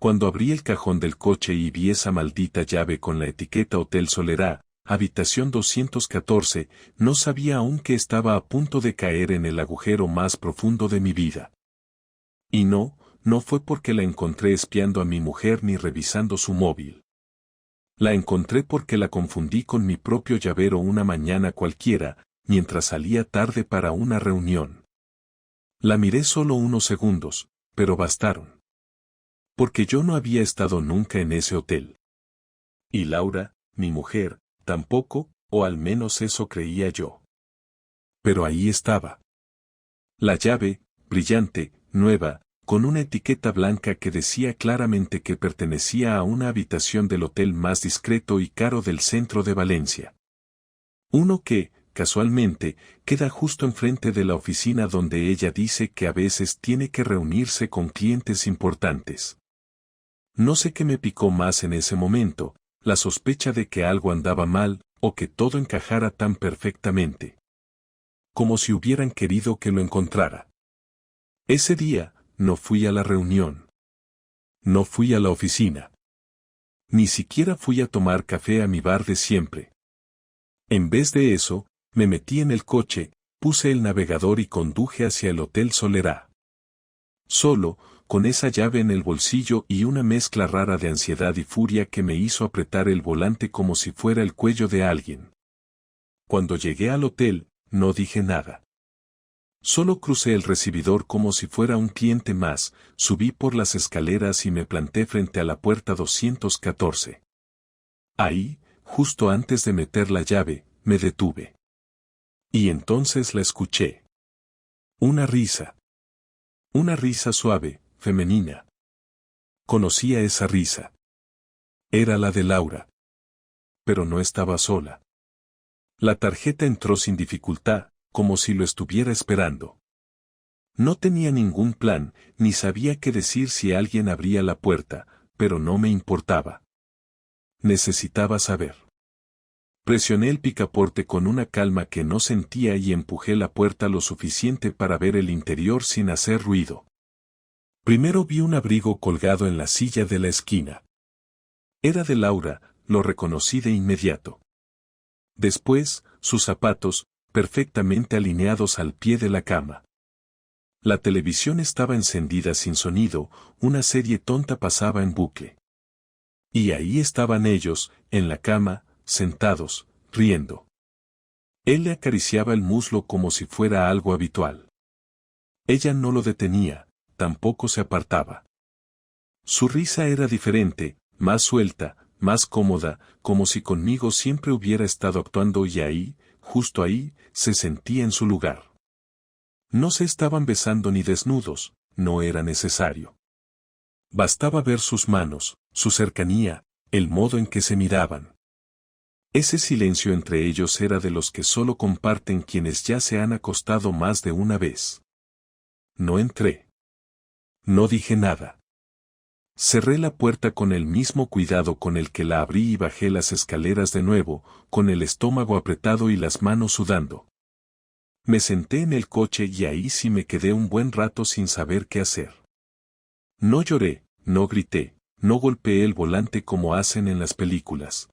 Cuando abrí el cajón del coche y vi esa maldita llave con la etiqueta Hotel Solera, habitación 214, no sabía aún que estaba a punto de caer en el agujero más profundo de mi vida. Y no fue porque la encontré espiando a mi mujer ni revisando su móvil. La encontré porque la confundí con mi propio llavero una mañana cualquiera, mientras salía tarde para una reunión. La miré solo unos segundos, pero bastaron. Porque yo no había estado nunca en ese hotel. Y Laura, mi mujer, tampoco, o al menos eso creía yo. Pero ahí estaba. La llave, brillante, nueva, con una etiqueta blanca que decía claramente que pertenecía a una habitación del hotel más discreto y caro del centro de Valencia. Uno que, casualmente, queda justo enfrente de la oficina donde ella dice que a veces tiene que reunirse con clientes importantes. No sé qué me picó más en ese momento, la sospecha de que algo andaba mal, o que todo encajara tan perfectamente. Como si hubieran querido que lo encontrara. Ese día, no fui a la reunión. No fui a la oficina. Ni siquiera fui a tomar café a mi bar de siempre. En vez de eso, me metí en el coche, puse el navegador y conduje hacia el Hotel Solera. Solo, con esa llave en el bolsillo y una mezcla rara de ansiedad y furia que me hizo apretar el volante como si fuera el cuello de alguien. Cuando llegué al hotel, no dije nada. Solo crucé el recibidor como si fuera un cliente más, subí por las escaleras y me planté frente a la puerta 214. Ahí, justo antes de meter la llave, me detuve. Y entonces la escuché. Una risa. Una risa suave, femenina. Conocía esa risa. Era la de Laura. Pero no estaba sola. La tarjeta entró sin dificultad, como si lo estuviera esperando. No tenía ningún plan, ni sabía qué decir si alguien abría la puerta, pero no me importaba. Necesitaba saber. Presioné el picaporte con una calma que no sentía y empujé la puerta lo suficiente para ver el interior sin hacer ruido. Primero vi un abrigo colgado en la silla de la esquina. Era de Laura, lo reconocí de inmediato. Después, sus zapatos, perfectamente alineados al pie de la cama. La televisión estaba encendida sin sonido, una serie tonta pasaba en bucle. Y ahí estaban ellos, en la cama, sentados, riendo. Él le acariciaba el muslo como si fuera algo habitual. Ella no lo detenía, tampoco se apartaba. Su risa era diferente, más suelta, más cómoda, como si conmigo siempre hubiera estado actuando y ahí, justo ahí, se sentía en su lugar. No se estaban besando ni desnudos, no era necesario. Bastaba ver sus manos, su cercanía, el modo en que se miraban. Ese silencio entre ellos era de los que solo comparten quienes ya se han acostado más de una vez. No entré. No dije nada. Cerré la puerta con el mismo cuidado con el que la abrí y bajé las escaleras de nuevo, con el estómago apretado y las manos sudando. Me senté en el coche y ahí sí me quedé un buen rato sin saber qué hacer. No lloré, no grité, no golpeé el volante como hacen en las películas.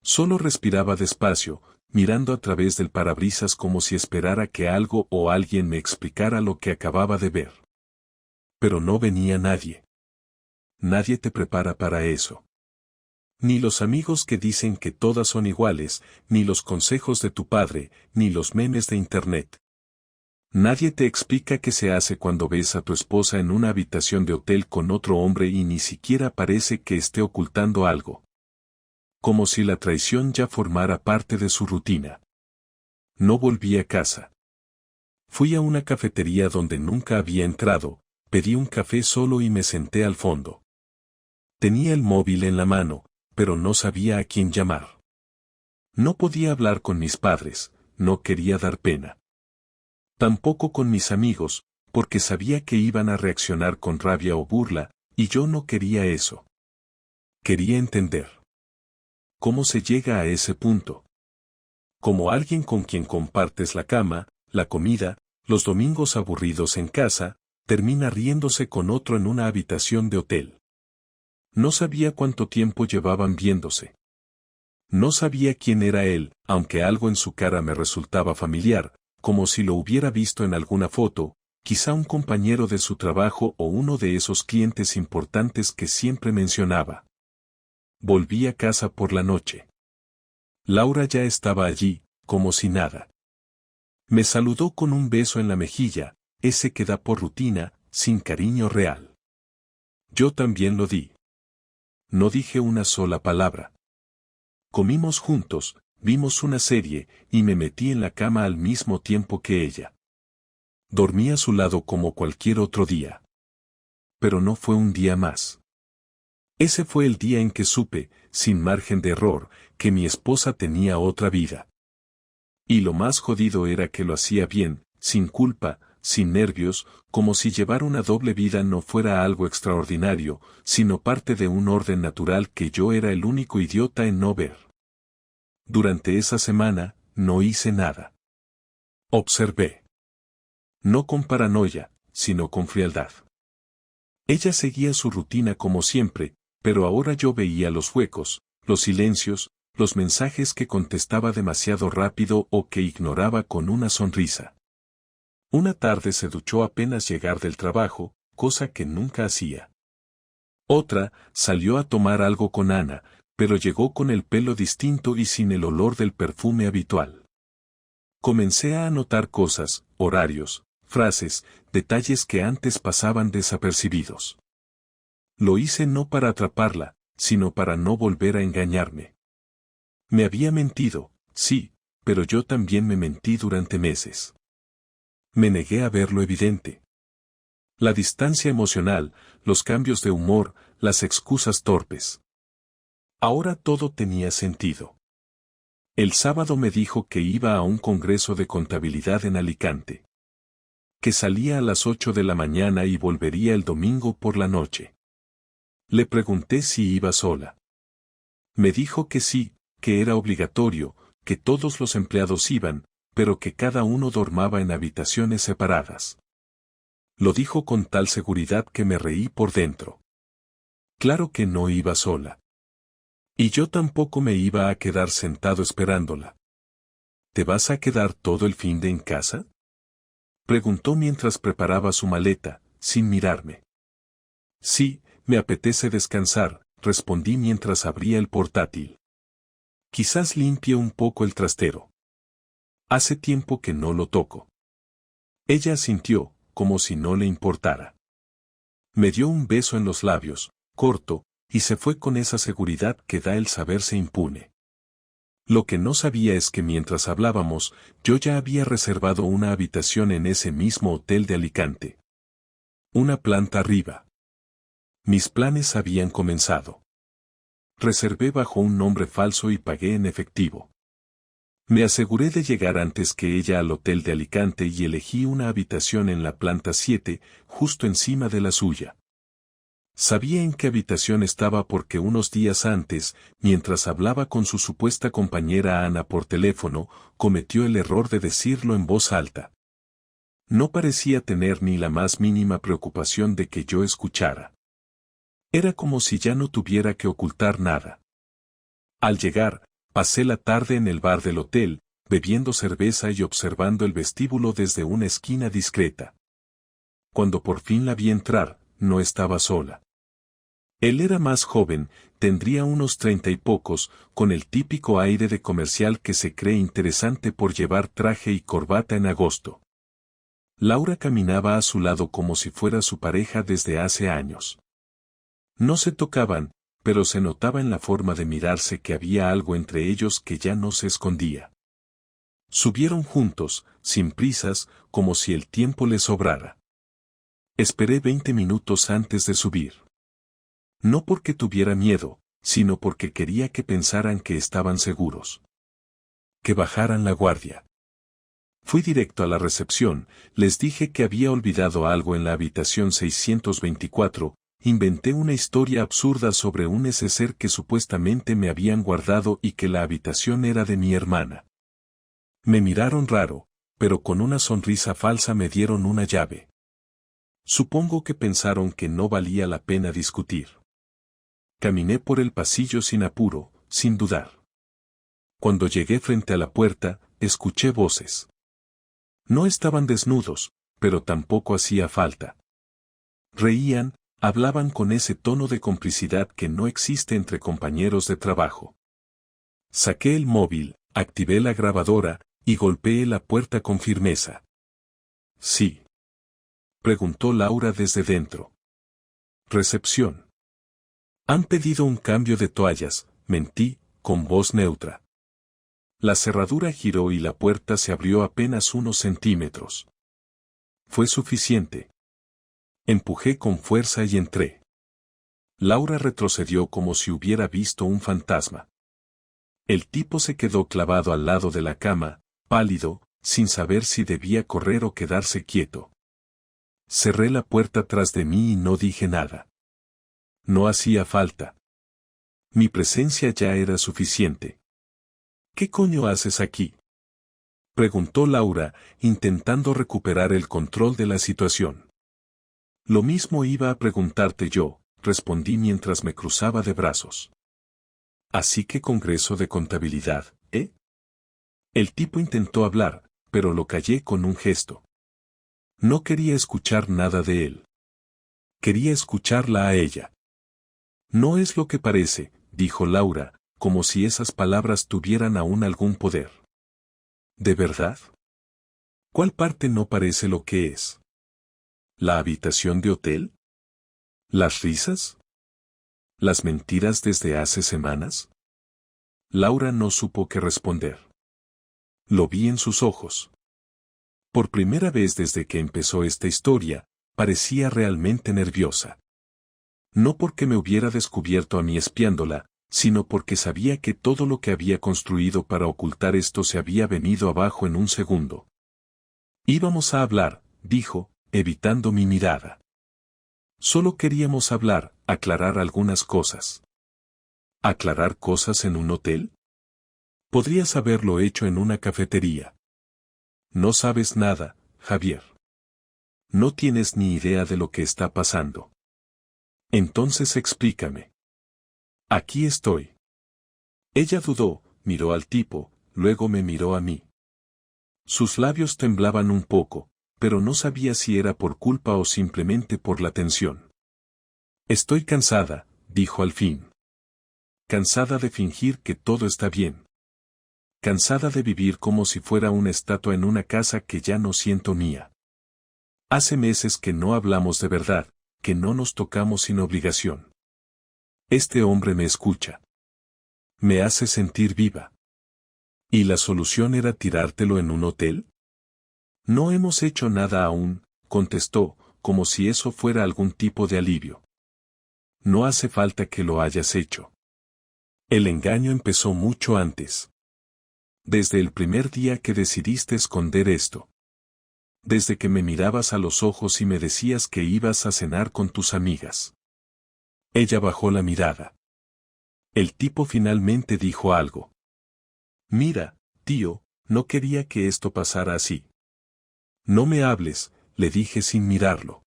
Solo respiraba despacio, mirando a través del parabrisas como si esperara que algo o alguien me explicara lo que acababa de ver. Pero no venía nadie. Nadie te prepara para eso. Ni los amigos que dicen que todas son iguales, ni los consejos de tu padre, ni los memes de internet. Nadie te explica qué se hace cuando ves a tu esposa en una habitación de hotel con otro hombre y ni siquiera parece que esté ocultando algo. Como si la traición ya formara parte de su rutina. No volví a casa. Fui a una cafetería donde nunca había entrado, pedí un café solo y me senté al fondo. Tenía el móvil en la mano, pero no sabía a quién llamar. No podía hablar con mis padres, no quería dar pena. Tampoco con mis amigos, porque sabía que iban a reaccionar con rabia o burla, y yo no quería eso. Quería entender. ¿Cómo se llega a ese punto? Como alguien con quien compartes la cama, la comida, los domingos aburridos en casa, termina riéndose con otro en una habitación de hotel. No sabía cuánto tiempo llevaban viéndose. No sabía quién era él, aunque algo en su cara me resultaba familiar, como si lo hubiera visto en alguna foto, quizá un compañero de su trabajo o uno de esos clientes importantes que siempre mencionaba. Volví a casa por la noche. Laura ya estaba allí, como si nada. Me saludó con un beso en la mejilla, ese que da por rutina, sin cariño real. Yo también lo di. No dije una sola palabra. Comimos juntos, vimos una serie, y me metí en la cama al mismo tiempo que ella. Dormí a su lado como cualquier otro día. Pero no fue un día más. Ese fue el día en que supe, sin margen de error, que mi esposa tenía otra vida. Y lo más jodido era que lo hacía bien, sin culpa, sin nervios, como si llevar una doble vida no fuera algo extraordinario, sino parte de un orden natural que yo era el único idiota en no ver. Durante esa semana, no hice nada. Observé. No con paranoia, sino con frialdad. Ella seguía su rutina como siempre, pero ahora yo veía los huecos, los silencios, los mensajes que contestaba demasiado rápido o que ignoraba con una sonrisa. Una tarde se duchó apenas llegar del trabajo, cosa que nunca hacía. Otra, salió a tomar algo con Ana, pero llegó con el pelo distinto y sin el olor del perfume habitual. Comencé a anotar cosas, horarios, frases, detalles que antes pasaban desapercibidos. Lo hice no para atraparla, sino para no volver a engañarme. Me había mentido, sí, pero yo también me mentí durante meses. Me negué a ver lo evidente. La distancia emocional, los cambios de humor, las excusas torpes. Ahora todo tenía sentido. El sábado me dijo que iba a un congreso de contabilidad en Alicante. Que salía a las 8 de la mañana y volvería el domingo por la noche. Le pregunté si iba sola. Me dijo que sí, que era obligatorio, que todos los empleados iban, pero que cada uno dormaba en habitaciones separadas. Lo dijo con tal seguridad que me reí por dentro. Claro que no iba sola. Y yo tampoco me iba a quedar sentado esperándola. ¿Te vas a quedar todo el fin de en casa?, preguntó mientras preparaba su maleta, sin mirarme. Sí, me apetece descansar, respondí mientras abría el portátil. Quizás limpie un poco el trastero. Hace tiempo que no lo toco. Ella asintió, como si no le importara. Me dio un beso en los labios, corto, y se fue con esa seguridad que da el saberse impune. Lo que no sabía es que mientras hablábamos, yo ya había reservado una habitación en ese mismo hotel de Alicante. Una planta arriba. Mis planes habían comenzado. Reservé bajo un nombre falso y pagué en efectivo. Me aseguré de llegar antes que ella al hotel de Alicante y elegí una habitación en la planta 7, justo encima de la suya. Sabía en qué habitación estaba porque unos días antes, mientras hablaba con su supuesta compañera Ana por teléfono, cometió el error de decirlo en voz alta. No parecía tener ni la más mínima preocupación de que yo escuchara. Era como si ya no tuviera que ocultar nada. Al llegar, pasé la tarde en el bar del hotel, bebiendo cerveza y observando el vestíbulo desde una esquina discreta. Cuando por fin la vi entrar, no estaba sola. Él era más joven, tendría unos 30 y pocos, con el típico aire de comercial que se cree interesante por llevar traje y corbata en agosto. Laura caminaba a su lado como si fuera su pareja desde hace años. No se tocaban, pero se notaba en la forma de mirarse que había algo entre ellos que ya no se escondía. Subieron juntos, sin prisas, como si el tiempo les sobrara. Esperé 20 minutos antes de subir. No porque tuviera miedo, sino porque quería que pensaran que estaban seguros. Que bajaran la guardia. Fui directo a la recepción, les dije que había olvidado algo en la habitación 624, inventé una historia absurda sobre un neceser que supuestamente me habían guardado y que la habitación era de mi hermana. Me miraron raro, pero con una sonrisa falsa me dieron una llave. Supongo que pensaron que no valía la pena discutir. Caminé por el pasillo sin apuro, sin dudar. Cuando llegué frente a la puerta, escuché voces. No estaban desnudos, pero tampoco hacía falta. Reían, hablaban con ese tono de complicidad que no existe entre compañeros de trabajo. Saqué el móvil, activé la grabadora, y golpeé la puerta con firmeza. «¿Sí?», preguntó Laura desde dentro. «Recepción. Han pedido un cambio de toallas», mentí, con voz neutra. La cerradura giró y la puerta se abrió apenas unos centímetros. Fue suficiente. Empujé con fuerza y entré. Laura retrocedió como si hubiera visto un fantasma. El tipo se quedó clavado al lado de la cama, pálido, sin saber si debía correr o quedarse quieto. Cerré la puerta tras de mí y no dije nada. No hacía falta. Mi presencia ya era suficiente. «¿Qué coño haces aquí?», preguntó Laura, intentando recuperar el control de la situación. «Lo mismo iba a preguntarte yo», respondí mientras me cruzaba de brazos. «Así que Congreso de Contabilidad, ¿eh?». El tipo intentó hablar, pero lo callé con un gesto. No quería escuchar nada de él. Quería escucharla a ella. «No es lo que parece», dijo Laura, como si esas palabras tuvieran aún algún poder. ¿De verdad? ¿Cuál parte no parece lo que es? ¿La habitación de hotel? ¿Las risas? ¿Las mentiras desde hace semanas? Laura no supo qué responder. Lo vi en sus ojos. Por primera vez desde que empezó esta historia, parecía realmente nerviosa. No porque me hubiera descubierto a mí espiándola, sino porque sabía que todo lo que había construido para ocultar esto se había venido abajo en un segundo. «Íbamos a hablar», dijo, evitando mi mirada. «Solo queríamos hablar, aclarar algunas cosas». ¿Aclarar cosas en un hotel? Podrías haberlo hecho en una cafetería. No sabes nada, Javier. No tienes ni idea de lo que está pasando. Entonces explícame. Aquí estoy. Ella dudó, miró al tipo, luego me miró a mí. Sus labios temblaban un poco, pero no sabía si era por culpa o simplemente por la tensión. Estoy cansada, dijo al fin. Cansada de fingir que todo está bien. Cansada de vivir como si fuera una estatua en una casa que ya no siento mía. Hace meses que no hablamos de verdad, que no nos tocamos sin obligación. Este hombre me escucha. Me hace sentir viva. ¿Y la solución era tirártelo en un hotel? No hemos hecho nada aún, contestó, como si eso fuera algún tipo de alivio. No hace falta que lo hayas hecho. El engaño empezó mucho antes. Desde el primer día que decidiste esconder esto. Desde que me mirabas a los ojos y me decías que ibas a cenar con tus amigas. Ella bajó la mirada. El tipo finalmente dijo algo. Mira, tío, no quería que esto pasara así. No me hables, le dije sin mirarlo.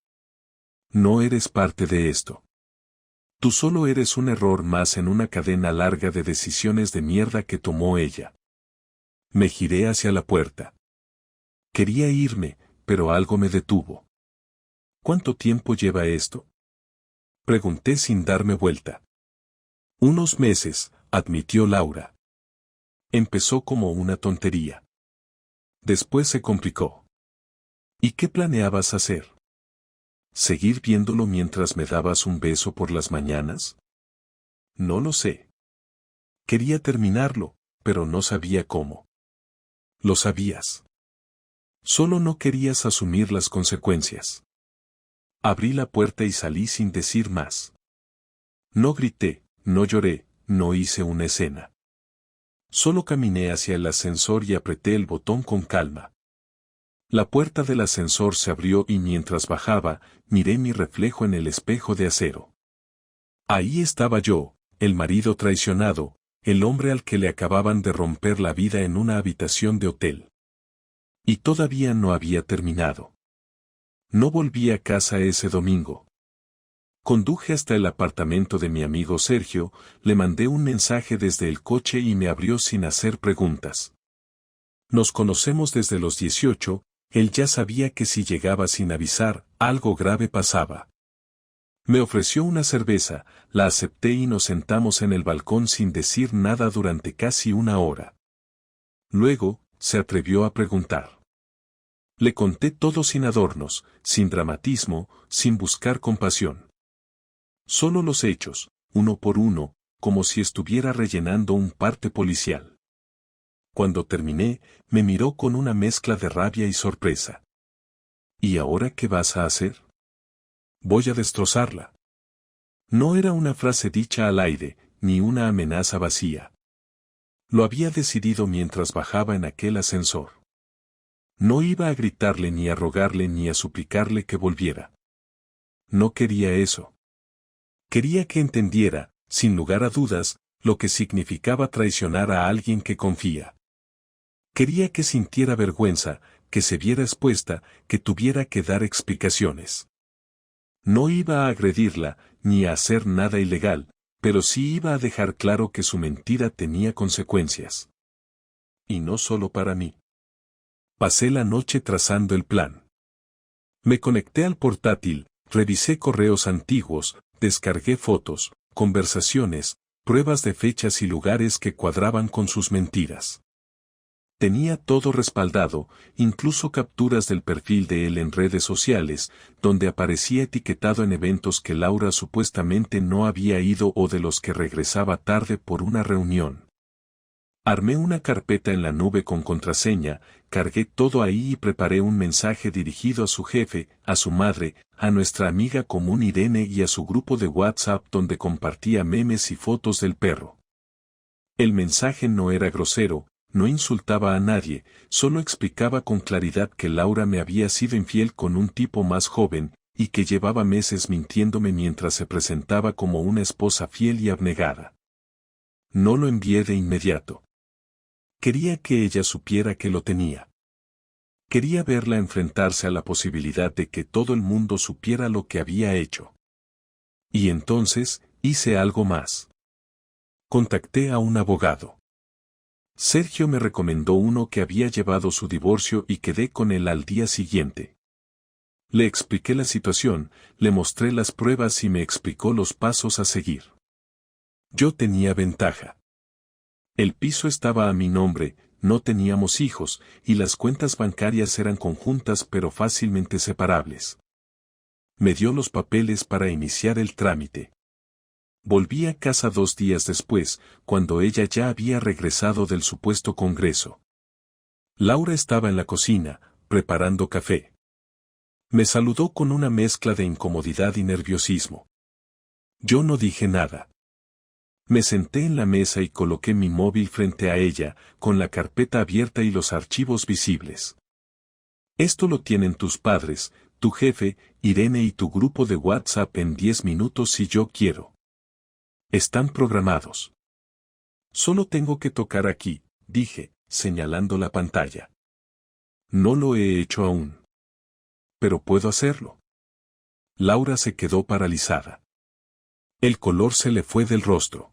No eres parte de esto. Tú solo eres un error más en una cadena larga de decisiones de mierda que tomó ella. Me giré hacia la puerta. Quería irme, pero algo me detuvo. ¿Cuánto tiempo lleva esto?, pregunté sin darme vuelta. Unos meses, admitió Laura. Empezó como una tontería. Después se complicó. ¿Y qué planeabas hacer? ¿Seguir viéndolo mientras me dabas un beso por las mañanas? No lo sé. Quería terminarlo, pero no sabía cómo. Lo sabías. Solo no querías asumir las consecuencias. Abrí la puerta y salí sin decir más. No grité, no lloré, no hice una escena. Solo caminé hacia el ascensor y apreté el botón con calma. La puerta del ascensor se abrió y mientras bajaba, miré mi reflejo en el espejo de acero. Ahí estaba yo, el marido traicionado, el hombre al que le acababan de romper la vida en una habitación de hotel. Y todavía no había terminado. No volví a casa ese domingo. Conduje hasta el apartamento de mi amigo Sergio, le mandé un mensaje desde el coche y me abrió sin hacer preguntas. Nos conocemos desde los 18, él ya sabía que si llegaba sin avisar, algo grave pasaba. Me ofreció una cerveza, la acepté y nos sentamos en el balcón sin decir nada durante casi una hora. Luego, se atrevió a preguntar. Le conté todo sin adornos, sin dramatismo, sin buscar compasión. Solo los hechos, uno por uno, como si estuviera rellenando un parte policial. Cuando terminé, me miró con una mezcla de rabia y sorpresa. ¿Y ahora qué vas a hacer? Voy a destrozarla. No era una frase dicha al aire, ni una amenaza vacía. Lo había decidido mientras bajaba en aquel ascensor. No iba a gritarle ni a rogarle ni a suplicarle que volviera. No quería eso. Quería que entendiera, sin lugar a dudas, lo que significaba traicionar a alguien que confía. Quería que sintiera vergüenza, que se viera expuesta, que tuviera que dar explicaciones. No iba a agredirla, ni a hacer nada ilegal, pero sí iba a dejar claro que su mentira tenía consecuencias. Y no solo para mí. Pasé la noche trazando el plan. Me conecté al portátil, revisé correos antiguos, descargué fotos, conversaciones, pruebas de fechas y lugares que cuadraban con sus mentiras. Tenía todo respaldado, incluso capturas del perfil de él en redes sociales, donde aparecía etiquetado en eventos que Laura supuestamente no había ido o de los que regresaba tarde por una reunión. Armé una carpeta en la nube con contraseña, cargué todo ahí y preparé un mensaje dirigido a su jefe, a su madre, a nuestra amiga común Irene y a su grupo de WhatsApp donde compartía memes y fotos del perro. El mensaje no era grosero, no insultaba a nadie, solo explicaba con claridad que Laura me había sido infiel con un tipo más joven, y que llevaba meses mintiéndome mientras se presentaba como una esposa fiel y abnegada. No lo envié de inmediato. Quería que ella supiera que lo tenía. Quería verla enfrentarse a la posibilidad de que todo el mundo supiera lo que había hecho. Y entonces, hice algo más. Contacté a un abogado. Sergio me recomendó uno que había llevado su divorcio y quedé con él al día siguiente. Le expliqué la situación, le mostré las pruebas y me explicó los pasos a seguir. Yo tenía ventaja. El piso estaba a mi nombre, no teníamos hijos, y las cuentas bancarias eran conjuntas pero fácilmente separables. Me dio los papeles para iniciar el trámite. Volví a casa 2 días después, cuando ella ya había regresado del supuesto congreso. Laura estaba en la cocina, preparando café. Me saludó con una mezcla de incomodidad y nerviosismo. Yo no dije nada. Me senté en la mesa y coloqué mi móvil frente a ella, con la carpeta abierta y los archivos visibles. Esto lo tienen tus padres, tu jefe, Irene y tu grupo de WhatsApp en 10 minutos si yo quiero. Están programados. Solo tengo que tocar aquí, dije, señalando la pantalla. No lo he hecho aún. Pero puedo hacerlo. Laura se quedó paralizada. El color se le fue del rostro.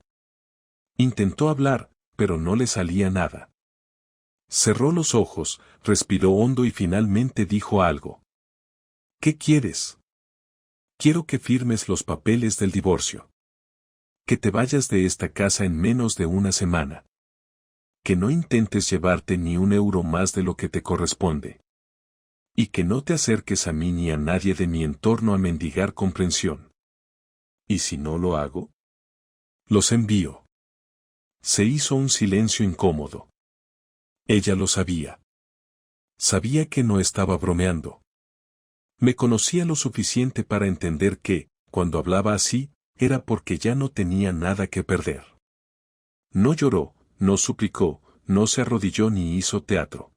Intentó hablar, pero no le salía nada. Cerró los ojos, respiró hondo y finalmente dijo algo. ¿Qué quieres? Quiero que firmes los papeles del divorcio. Que te vayas de esta casa en menos de una semana. Que no intentes llevarte ni un euro más de lo que te corresponde. Y que no te acerques a mí ni a nadie de mi entorno a mendigar comprensión. ¿Y si no lo hago? Los envío. Se hizo un silencio incómodo. Ella lo sabía. Sabía que no estaba bromeando. Me conocía lo suficiente para entender que, cuando hablaba así, era porque ya no tenía nada que perder. No lloró, no suplicó, no se arrodilló ni hizo teatro.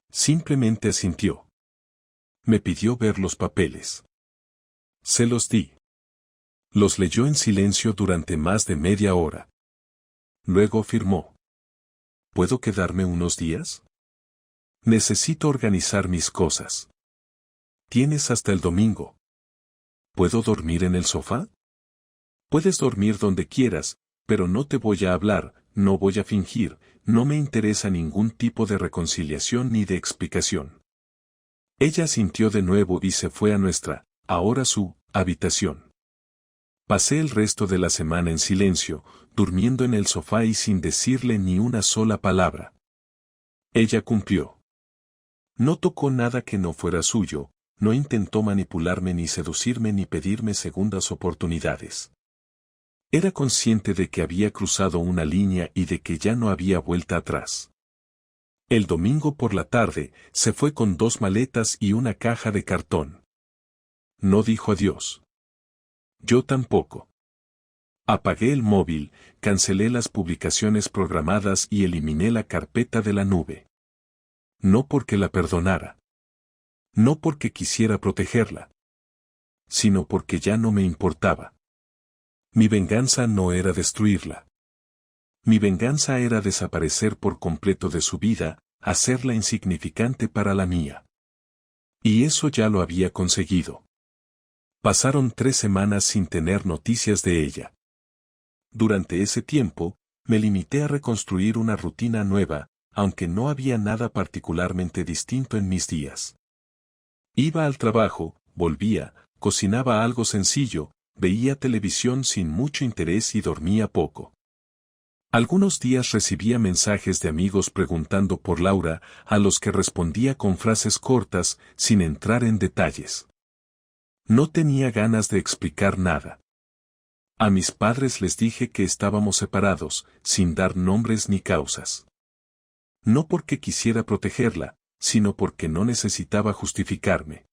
Simplemente asintió. Me pidió ver los papeles. Se los di. Los leyó en silencio durante más de media hora. Luego afirmó. ¿Puedo quedarme unos días? Necesito organizar mis cosas. Tienes hasta el domingo. ¿puedo dormir en el sofá? Puedes dormir donde quieras, pero no te voy a hablar, no voy a fingir, no me interesa ningún tipo de reconciliación ni de explicación. Ella asintió de nuevo y se fue a nuestra, ahora su, habitación. Pasé el resto de la semana en silencio, durmiendo en el sofá y sin decirle ni una sola palabra. Ella cumplió. No tocó nada que no fuera suyo, no intentó manipularme ni seducirme ni pedirme segundas oportunidades. Era consciente de que había cruzado una línea y de que ya no había vuelta atrás. El domingo por la tarde, se fue con 2 maletas y una caja de cartón. No dijo adiós. Yo tampoco. Apagué el móvil, cancelé las publicaciones programadas y eliminé la carpeta de la nube. No porque la perdonara. No porque quisiera protegerla. Sino porque ya no me importaba. Mi venganza no era destruirla. Mi venganza era desaparecer por completo de su vida, hacerla insignificante para la mía. Y eso ya lo había conseguido. Pasaron 3 semanas sin tener noticias de ella. Durante ese tiempo, me limité a reconstruir una rutina nueva, aunque no había nada particularmente distinto en mis días. Iba al trabajo, volvía, cocinaba algo sencillo, veía televisión sin mucho interés y dormía poco. Algunos días recibía mensajes de amigos preguntando por Laura, a los que respondía con frases cortas, sin entrar en detalles. No tenía ganas de explicar nada. A mis padres les dije que estábamos separados, sin dar nombres ni causas. No porque quisiera protegerla, sino porque no necesitaba justificarme.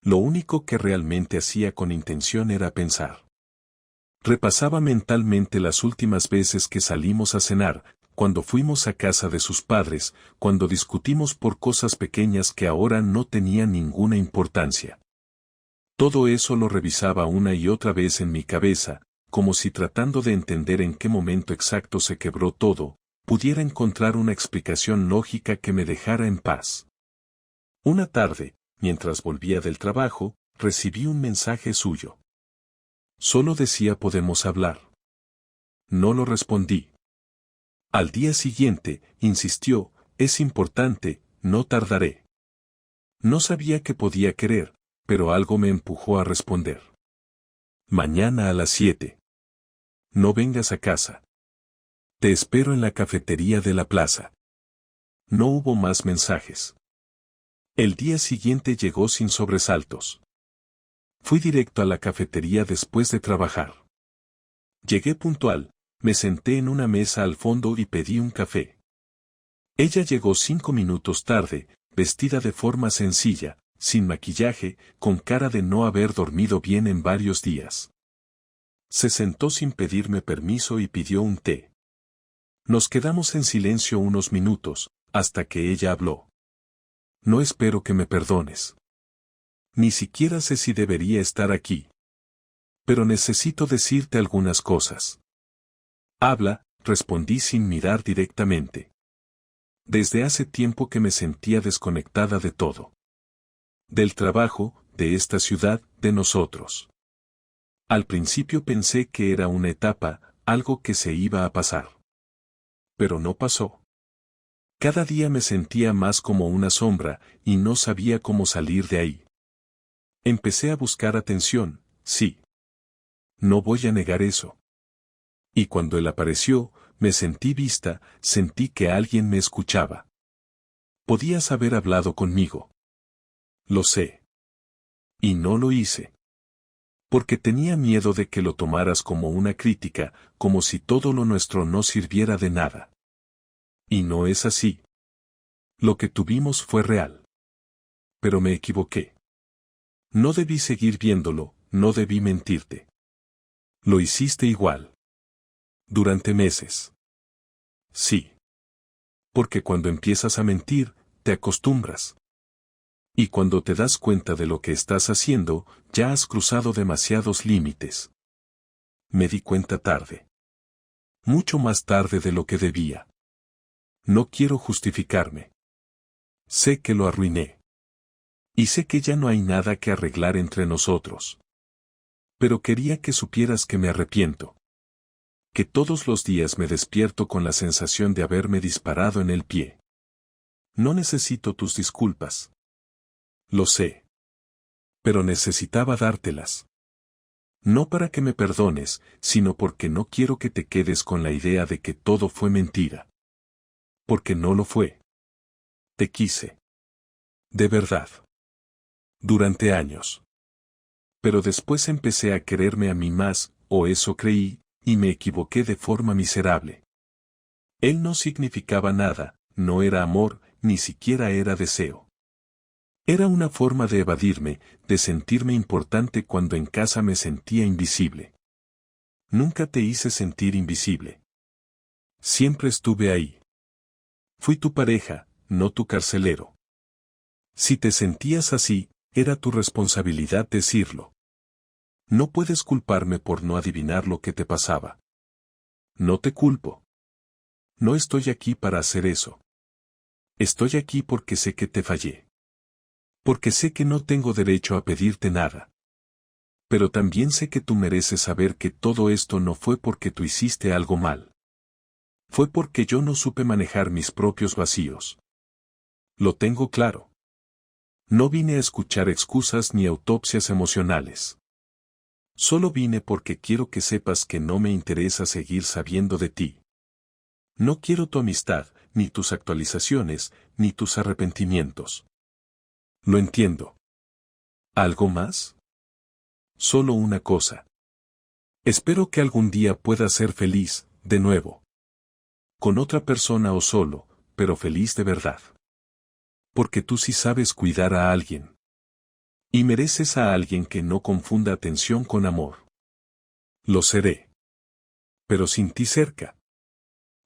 Lo único que realmente hacía con intención era pensar. Repasaba mentalmente las últimas veces que salimos a cenar, cuando fuimos a casa de sus padres, cuando discutimos por cosas pequeñas que ahora no tenían ninguna importancia. Todo eso lo revisaba una y otra vez en mi cabeza, como si tratando de entender en qué momento exacto se quebró todo, pudiera encontrar una explicación lógica que me dejara en paz. Una tarde, mientras volvía del trabajo, recibí un mensaje suyo. Solo decía podemos hablar. No lo respondí. Al día siguiente, insistió, es importante, no tardaré. No sabía qué podía querer, pero algo me empujó a responder. Mañana a las 7. No vengas a casa. Te espero en la cafetería de la plaza. No hubo más mensajes. El día siguiente llegó sin sobresaltos. Fui directo a la cafetería después de trabajar. Llegué puntual, me senté en una mesa al fondo y pedí un café. Ella llegó 5 minutos tarde, vestida de forma sencilla, sin maquillaje, con cara de no haber dormido bien en varios días. Se sentó sin pedirme permiso y pidió un té. Nos quedamos en silencio unos minutos, hasta que ella habló. No espero que me perdones. Ni siquiera sé si debería estar aquí. Pero necesito decirte algunas cosas. Habla, respondí sin mirar directamente. Desde hace tiempo que me sentía desconectada de todo. Del trabajo, de esta ciudad, de nosotros. Al principio pensé que era una etapa, algo que se iba a pasar. Pero no pasó. Cada día me sentía más como una sombra, y no sabía cómo salir de ahí. Empecé a buscar atención, sí. No voy a negar eso. Y cuando él apareció, me sentí vista, sentí que alguien me escuchaba. Podías haber hablado conmigo. Lo sé. Y no lo hice. Porque tenía miedo de que lo tomaras como una crítica, como si todo lo nuestro no sirviera de nada. Y no es así. Lo que tuvimos fue real. Pero me equivoqué. No debí seguir viéndolo, no debí mentirte. Lo hiciste igual. Durante meses. Sí. Porque cuando empiezas a mentir, te acostumbras. Y cuando te das cuenta de lo que estás haciendo, ya has cruzado demasiados límites. Me di cuenta tarde. Mucho más tarde de lo que debía. No quiero justificarme. Sé que lo arruiné. Y sé que ya no hay nada que arreglar entre nosotros. Pero quería que supieras que me arrepiento. Que todos los días me despierto con la sensación de haberme disparado en el pie. No necesito tus disculpas. Lo sé. Pero necesitaba dártelas. No para que me perdones, sino porque no quiero que te quedes con la idea de que todo fue mentira. Porque no lo fue. Te quise. De verdad. Durante años. Pero después empecé a quererme a mí más, o eso creí, y me equivoqué de forma miserable. Él no significaba nada, no era amor, ni siquiera era deseo. Era una forma de evadirme, de sentirme importante cuando en casa me sentía invisible. Nunca te hice sentir invisible. Siempre estuve ahí. Fui tu pareja, no tu carcelero. Si te sentías así, era tu responsabilidad decirlo. No puedes culparme por no adivinar lo que te pasaba. No te culpo. No estoy aquí para hacer eso. Estoy aquí porque sé que te fallé. Porque sé que no tengo derecho a pedirte nada. Pero también sé que tú mereces saber que todo esto no fue porque tú hiciste algo mal. Fue porque yo no supe manejar mis propios vacíos. Lo tengo claro. No vine a escuchar excusas ni autopsias emocionales. Solo vine porque quiero que sepas que no me interesa seguir sabiendo de ti. No quiero tu amistad, ni tus actualizaciones, ni tus arrepentimientos. Lo entiendo. ¿Algo más? Solo una cosa. Espero que algún día puedas ser feliz, de nuevo. Con otra persona o solo, pero feliz de verdad. Porque tú sí sabes cuidar a alguien. Y mereces a alguien que no confunda atención con amor. Lo seré. Pero sin ti cerca.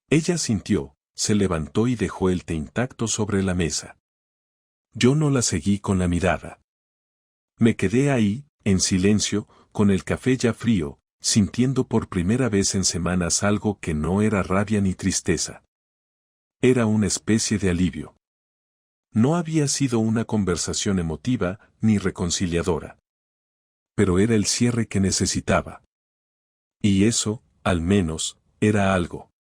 Ella sintió, se levantó y dejó el té intacto sobre la mesa. Yo no la seguí con la mirada. Me quedé ahí, en silencio, con el café ya frío, sintiendo por primera vez en semanas algo que no era rabia ni tristeza. Era una especie de alivio. No había sido una conversación emotiva, ni reconciliadora. Pero era el cierre que necesitaba. Y eso, al menos, era algo.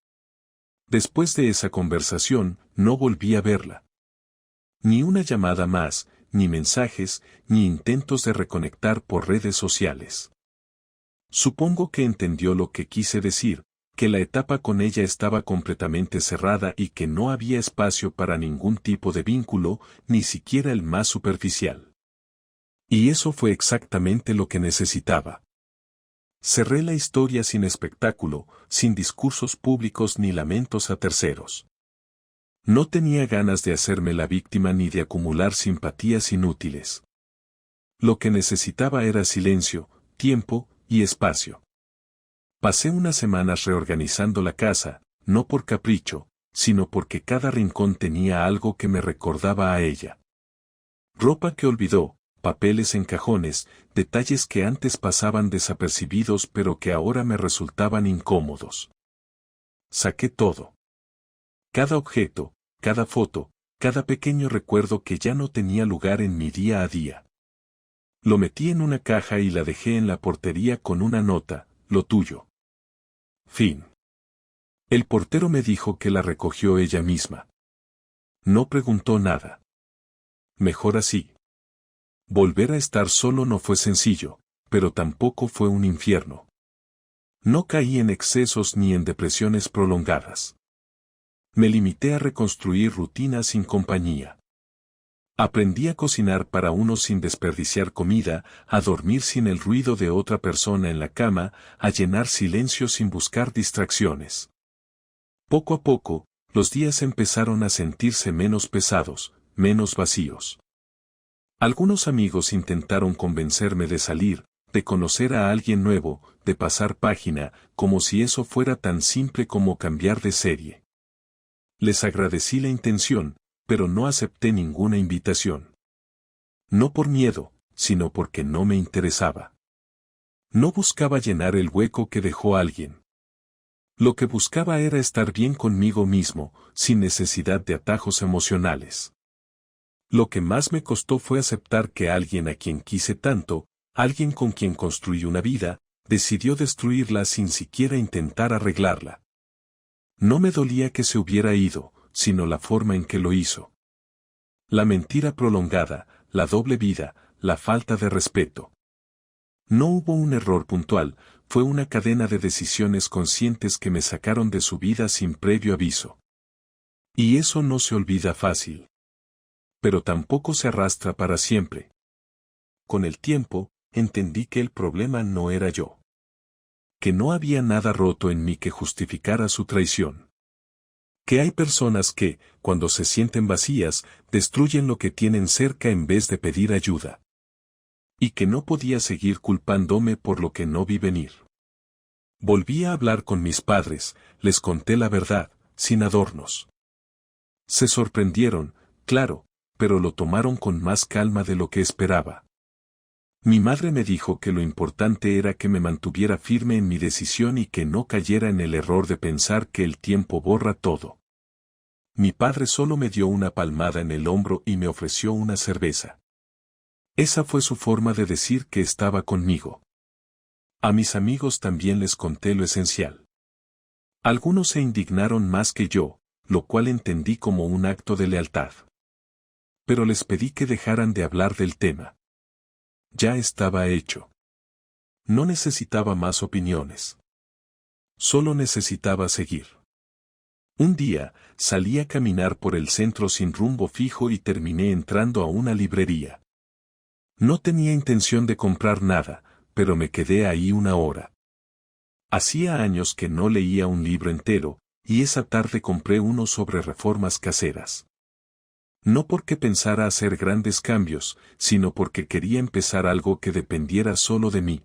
Después de esa conversación, no volví a verla. Ni una llamada más, ni mensajes, ni intentos de reconectar por redes sociales. Supongo que entendió lo que quise decir, que la etapa con ella estaba completamente cerrada y que no había espacio para ningún tipo de vínculo, ni siquiera el más superficial. Y eso fue exactamente lo que necesitaba. Cerré la historia sin espectáculo, sin discursos públicos ni lamentos a terceros. No tenía ganas de hacerme la víctima ni de acumular simpatías inútiles. Lo que necesitaba era silencio, tiempo y espacio. Pasé unas semanas reorganizando la casa, no por capricho, sino porque cada rincón tenía algo que me recordaba a ella. Ropa que olvidó, papeles en cajones, detalles que antes pasaban desapercibidos pero que ahora me resultaban incómodos. Saqué todo. Cada objeto, cada foto, cada pequeño recuerdo que ya no tenía lugar en mi día a día. Lo metí en una caja y la dejé en la portería con una nota, lo tuyo. Fin. El portero me dijo que la recogió ella misma. No preguntó nada. Mejor así. Volver a estar solo no fue sencillo, pero tampoco fue un infierno. No caí en excesos ni en depresiones prolongadas. Me limité a reconstruir rutinas sin compañía. Aprendí a cocinar para uno sin desperdiciar comida, a dormir sin el ruido de otra persona en la cama, a llenar silencio sin buscar distracciones. Poco a poco, los días empezaron a sentirse menos pesados, menos vacíos. Algunos amigos intentaron convencerme de salir, de conocer a alguien nuevo, de pasar página, como si eso fuera tan simple como cambiar de serie. Les agradecí la intención, pero no acepté ninguna invitación. No por miedo, sino porque no me interesaba. No buscaba llenar el hueco que dejó alguien. Lo que buscaba era estar bien conmigo mismo, sin necesidad de atajos emocionales. Lo que más me costó fue aceptar que alguien a quien quise tanto, alguien con quien construí una vida, decidió destruirla sin siquiera intentar arreglarla. No me dolía que se hubiera ido, sino la forma en que lo hizo. La mentira prolongada, la doble vida, la falta de respeto. No hubo un error puntual, fue una cadena de decisiones conscientes que me sacaron de su vida sin previo aviso. Y eso no se olvida fácil. Pero tampoco se arrastra para siempre. Con el tiempo, entendí que el problema no era yo. Que no había nada roto en mí que justificara su traición. Que hay personas que, cuando se sienten vacías, destruyen lo que tienen cerca en vez de pedir ayuda. Y que no podía seguir culpándome por lo que no vi venir. Volví a hablar con mis padres, les conté la verdad, sin adornos. Se sorprendieron, claro, pero lo tomaron con más calma de lo que esperaba. Mi madre me dijo que lo importante era que me mantuviera firme en mi decisión y que no cayera en el error de pensar que el tiempo borra todo. Mi padre solo me dio una palmada en el hombro y me ofreció una cerveza. Esa fue su forma de decir que estaba conmigo. A mis amigos también les conté lo esencial. Algunos se indignaron más que yo, lo cual entendí como un acto de lealtad. Pero les pedí que dejaran de hablar del tema. Ya estaba hecho. No necesitaba más opiniones. Solo necesitaba seguir. Un día, salí a caminar por el centro sin rumbo fijo y terminé entrando a una librería. No tenía intención de comprar nada, pero me quedé ahí una hora. Hacía años que no leía un libro entero, y esa tarde compré uno sobre reformas caseras. No porque pensara hacer grandes cambios, sino porque quería empezar algo que dependiera solo de mí.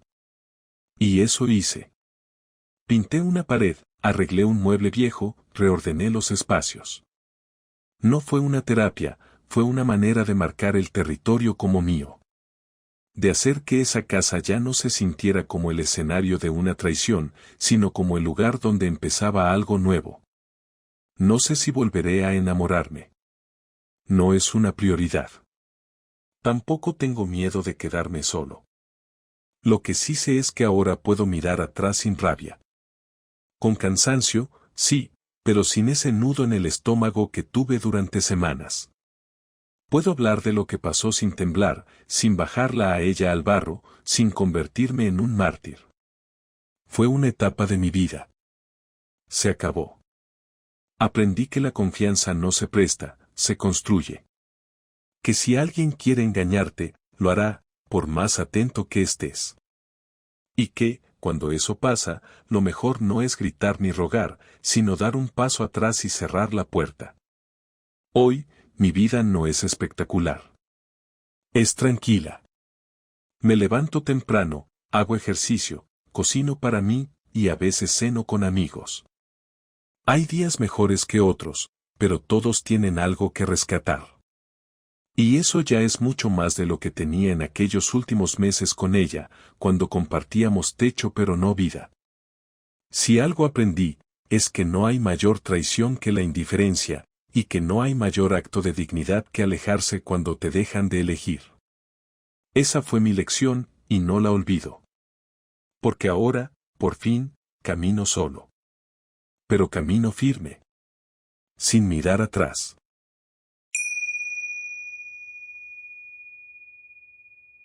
Y eso hice. Pinté una pared, arreglé un mueble viejo, reordené los espacios. No fue una terapia, fue una manera de marcar el territorio como mío. De hacer que esa casa ya no se sintiera como el escenario de una traición, sino como el lugar donde empezaba algo nuevo. No sé si volveré a enamorarme. No es una prioridad. Tampoco tengo miedo de quedarme solo. Lo que sí sé es que ahora puedo mirar atrás sin rabia. Con cansancio, sí, pero sin ese nudo en el estómago que tuve durante semanas. Puedo hablar de lo que pasó sin temblar, sin bajarla a ella al barro, sin convertirme en un mártir. Fue una etapa de mi vida. Se acabó. Aprendí que la confianza no se presta, se construye. Que si alguien quiere engañarte, lo hará, por más atento que estés. Y que, cuando eso pasa, lo mejor no es gritar ni rogar, sino dar un paso atrás y cerrar la puerta. Hoy, mi vida no es espectacular. Es tranquila. Me levanto temprano, hago ejercicio, cocino para mí, y a veces ceno con amigos. Hay días mejores que otros, pero todos tienen algo que rescatar. Y eso ya es mucho más de lo que tenía en aquellos últimos meses con ella, cuando compartíamos techo pero no vida. Si algo aprendí, es que no hay mayor traición que la indiferencia, y que no hay mayor acto de dignidad que alejarse cuando te dejan de elegir. Esa fue mi lección, y no la olvido. Porque ahora, por fin, camino solo. Pero camino firme. Sin mirar atrás.